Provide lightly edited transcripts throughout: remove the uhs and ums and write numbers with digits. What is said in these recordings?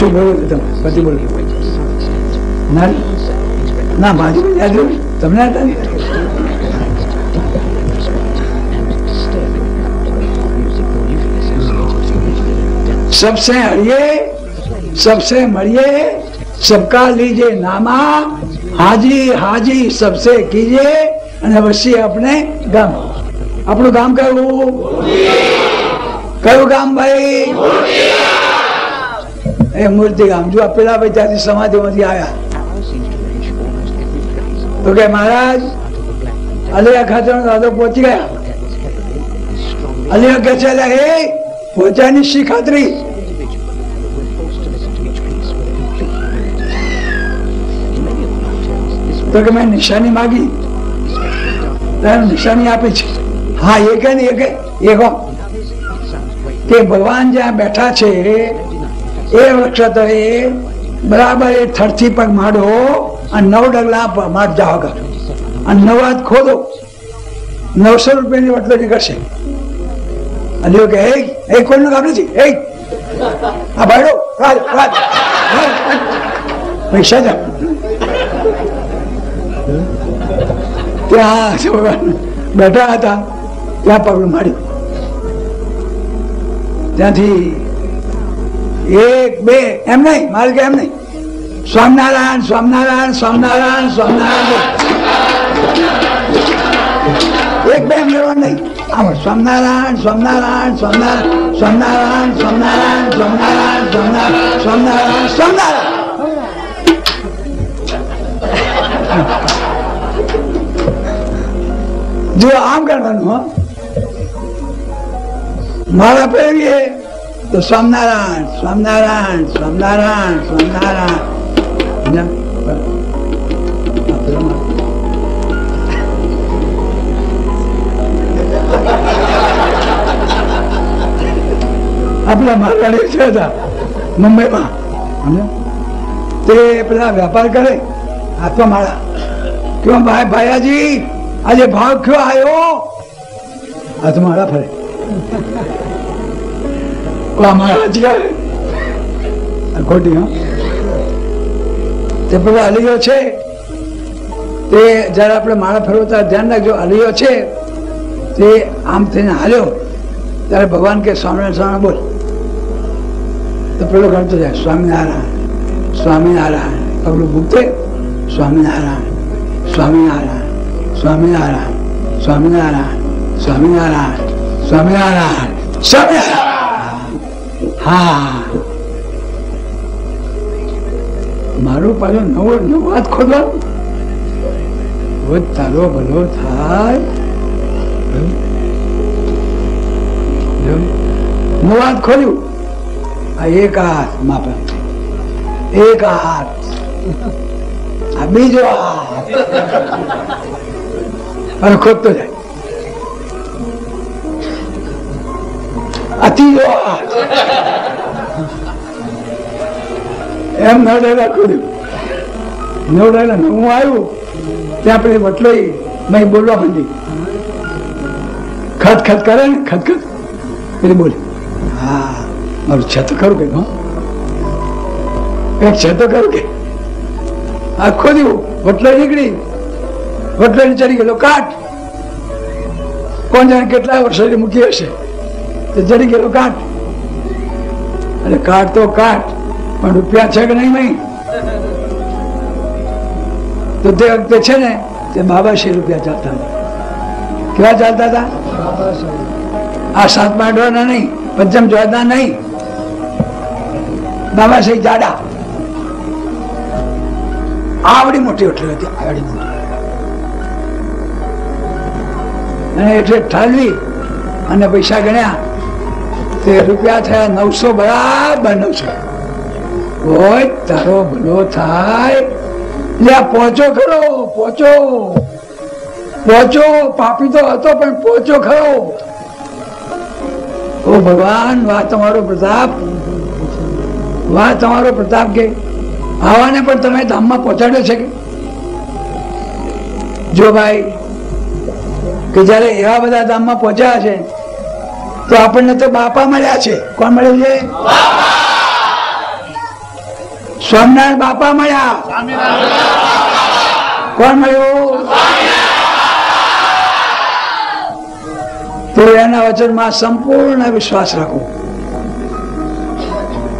શું બોલો તમે પછી બોલો ના ના બાજુ યાદ રહ્યું તમને હતા सबसे हरिए सबसे मरिए सबका लीजिए नामा हाजी हाजी सबसे कीजिए અને વસી આપણે ગામ આપણું ગામ કયું ગામ ભાઈ એ મૂર્તિ ગામ જો પેલા ભાઈ ત્યાંથી સમાધિ માંથી આવ્યા તો કે મહારાજ અલિયા ખાતર દાદો પહોંચી ગયા અલિયા કે છે હે પહોંચ્યાની શી ખાતરી તો કે મેં નિશાની માગી નિશાની આપી છે હા એ કે ને એ કહો કે ભગવાન જ્યાં બેઠા છે એ વૃક્ષ તો એ બરાબર એ થરથી પગ માડો અને 9 ડગલા માડ જાઓ કર અને 9 હાથ ખોદો 900 રૂપિયાની વટલો નીકળશે અલ્યો કે એ કોઈનું કામ નથી આ ભાડો પૈસા જ ત્યાં બેઠા હતા ત્યાં પગલું માર્યું ત્યાંથી 1 2 એમ નહીં મારે કે એમ નહીં સ્વામિનારાયણ સ્વામિનારાયણ સ્વામિનારાયણ સ્વામિનારાયણ 1 2 એમ લેવા નહીં આમ સ્વામિનારાયણ સ્વામિનારાયણ સ્વામિનારાયણ સ્વામિનારાયણ સ્વામિનારાયણ સ્વામિનારાયણ સ્વામિનારાયણ સ્વામિનારાયણ સ્વામિનારાયણ જો આમ કરવાનું હો મારા પહેરીએ તો સ્વામિનારાયણ સ્વામિનારાયણ સ્વામિનારાયણ સ્વામિનારાયણ આપણા મારવાડી છે મુંબઈમાં તે પેલા વેપાર કરે હાથમાં માળા ક્યો ભાઈ ભાયાજી આજે ભાવ ક્યો આવ્યો હાથમાં માળા ફરે ખોટી તે પેલા અલીઓ છે તે જયારે આપણે માળા ફેરવતા ધ્યાન રાખજો અલીઓ છે તે આમ થઈને હાલ્યો ત્યારે ભગવાન કે સ્વામિનારાયણ સ્વામી બોલ તો પેલો ગણતો જાય સ્વામિનારાયણ સ્વામિનારાયણ પગલું ભૂગતે સ્વામિનારાયણ સ્વામિનારાયણ સ્વામિનારાયણ સ્વામિનારાયણ સ્વામિનારાયણ સ્વામિનારાયણ સ્વામિનારાયણ હા મારું પાછું નવો હાથ ખોદવાનું તારો ભલો થાય નવો હાથ ખોલ્યું આ એક હાથ માપે એક હાથ આ બીજો હાથ અને ખોદતો જાય આ ત્રીજો હાથ એમ નવડાયેલા ખોલ્યું નવડાયેલા નવું આવ્યું ત્યાં આપણે વટલો મેં બોલવા માંડી ખત ખત કરે ને ખત ખત એટલે બોલે હા મારું છે તો ખરું કે એક છે તો ખરું કે આ ખોદ્યું વટલો નીકળી વટલો ચડી ગયેલો કાટ કોણ જાણે કેટલા વર્ષોથી મૂકી હશે તો ચડી ગયેલો કાટ અને કાટ તો કાટ પણ રૂપિયા છે કે નહીં તો તે વખતે છે ને તે 82 રૂપિયા ચાલતા હતા કેવા ચાલતા હતા આ 7 ડોલરના નહીં પંચમ જોડના નહીં 82 જાડા આવડી મોટી હોટલ હતી આવડી મોટી અને એટલે ઠાલવી અને પૈસા ગણ્યા તે રૂપિયા થયા 900 બરાબર 900 હોય તારો ભલો થાય પહોંચો ખરો પહોંચો પાપી તો હતો પણ પહોંચો ખરો ઓ ભગવાન વાહ તમારો પ્રતાપ કે આવાને પણ તમે ધામમાં પહોંચાડ્યો છે કે જો ભાઈ કે જયારે એવા બધા ધામમાં પહોંચ્યા છે તો આપણને તો બાપા મળ્યા છે કોણ મળ્યું છે સ્વામિનારાયણ બાપા મળ્યા. કોણ મળ્યું? તો એના વચનમાં સંપૂર્ણ વિશ્વાસ રાખો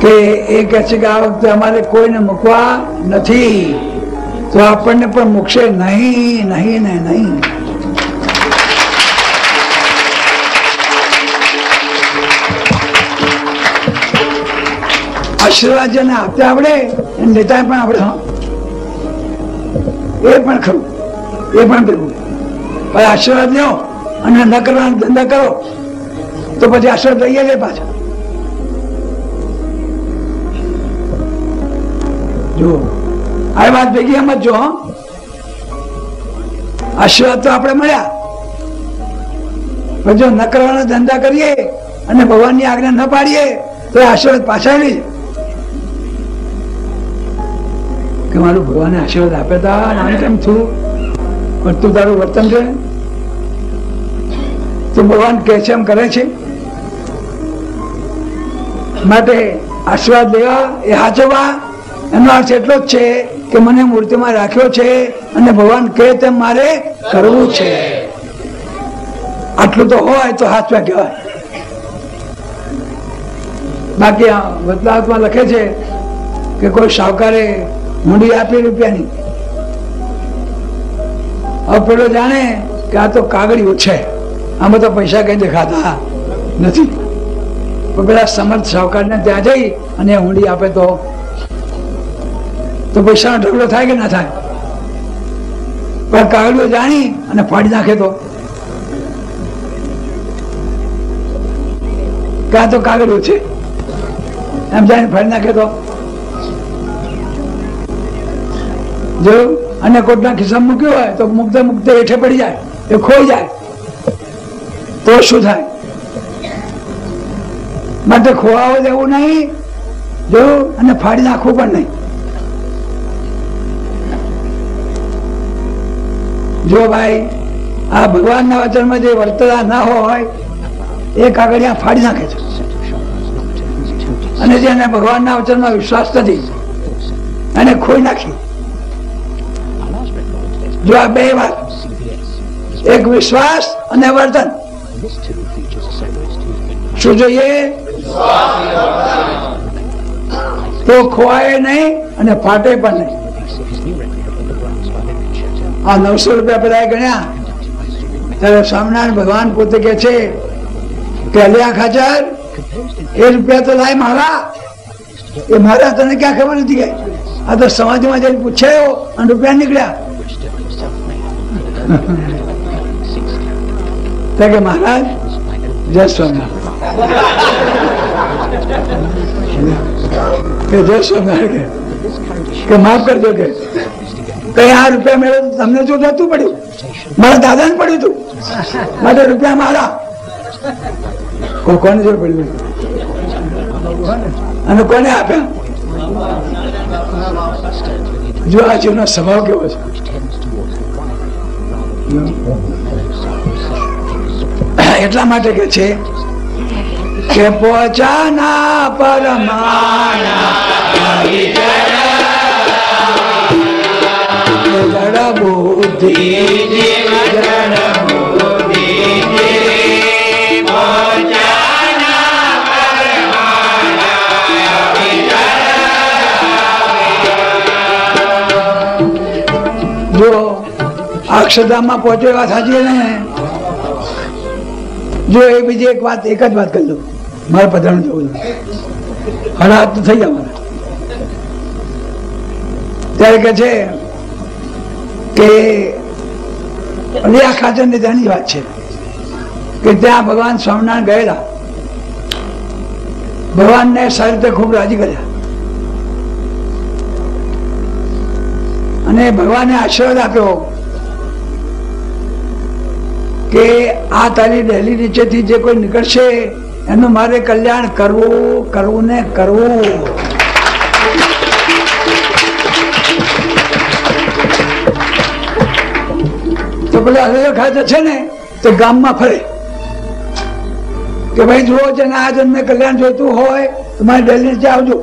કે એ કહે છે કે આ વખતે અમારે કોઈને મૂકવા નથી, તો આપણને પણ મૂકશે નહીં, નહીં ને નહીં. આશીર્વાદ જેને આપતા આવડે એને લેતા પણ આવડે. એ પણ ખરું, એ પણ ભેગું. પછી આશીર્વાદ લ્યો અને ન કરવાના ધંધા કરો તો પછી આશીર્વાદ લઈએ લે પાછા. જો આ વાત ભેગી એમ જ જો, આશીર્વાદ તો આપણે મળ્યા, પણ જો ન કરવાના ધંધા કરીએ અને ભગવાનની આજ્ઞા ન પાડીએ તો આશીર્વાદ પાછા આવી જાય કે મારું ભગવાને આશીર્વાદ આપ્યા હતા, આમ કેમ થયું, પણ તું તારું વર્તન છે તો ભગવાન કહે છે એમ કરે છે. માટે આશીર્વાદ લેવા એ સાચવવા એનો અર્થ એટલો જ છે કે મને મૂર્તિમાં રાખ્યો છે અને ભગવાન કહે તેમ મારે કરવું છે. આટલું તો હોય તો સાચવા કહેવાય. બાકી વતલાવમાં લખે છે કે કોઈ શાહુકારે મૂડી આપી રૂપિયાની, હવે પેલો જાણે કે આ તો કાગળિયું છે, આમાં તો પૈસા કઈ દેખાતા નથી. પેલા સમર્થ શાહુકારને ત્યાં જઈ અને હુંડી આપે તો પૈસાનો ઢગલો થાય કે ના થાય? પણ કાગળિયું જાણી અને ફાડી નાખે તો ક્યાં તો કાગળિયું છે એમ જાણીને ફાડી નાખે તો જો, અને કોટના ખિસ્સામાં મૂક્યું હોય તો મૂકતે મૂકતે હેઠે પડી જાય, એ ખોઈ જાય તો શું થાય? માટે ખોવાવો દેવું નહીં, જો, અને ફાડી નાખવું પણ નહીં. જો ભાઈ આ ભગવાનના વચનમાં જે વર્તતા ના હોય એ કાગળિયા ફાડી નાખે છે, અને જેને ભગવાનના વચનમાં વિશ્વાસ નથી એને ખોઈ નાખી. જો આ બે વાત, એક વિશ્વાસ અને વર્તન, શું જોઈએ? તો ખોવાય નહીં અને ફાટે પણ નહીં. આ 900 રૂપિયા પેલા ગણ્યા ત્યારે સ્વામિનારાયણ ભગવાન પોતે કે છે કે અલ્યા ખાચર એ રૂપિયા તો લાય મારા, એ મારા તને ક્યાં ખબર નથી ગઈ? આ તો સમાજમાં જઈને પૂછાયો અને રૂપિયા નીકળ્યા. કે મહારાજ જય સ્વામિનારાયણ, જય સ્વામિનારાયણ, કે માફ કરજો, કે કઈ આ રૂપિયા મેળવે તમને જો નતું પડ્યું, મારા દાદા ને પડ્યું હતું, માટે રૂપિયા મારા. કોને જો પડ્યું અને કોને આપ્યા? જો આ જીવનો સ્વભાવ કેવો છે. એટલા માટે કે છે કે પહોંચાના પરમાણા જડ બુદ્ધિ જો અક્ષરધામમાં પહોંચે વાત સાચી ને. જો એ બીજી એક વાત, એક જ વાત કરી દઉં, મારે પધરાણું જવું હરાત તો થઈ જાય મારે. ત્યારે કે છે કે અલિયા ખાચર ને ત્યાંની વાત છે કે ત્યાં ભગવાન સ્વામિનારાયણ ગયેલા, ભગવાનને સારી રીતે ખૂબ રાજી કર્યા અને ભગવાને આશીર્વાદ આપ્યો કે આ તારી ડેલી નીચેથી જે કોઈ નીકળશે એનું મારે કલ્યાણ કરવું, કરવું ને કરવું. તો પેલા અલિયા ખાચર છે ને તે ગામમાં ફરે કે ભાઈ જુઓ છે ને આ જન્મે કલ્યાણ જોઈતું હોય તો મારી ડેલી નીચે આવજો.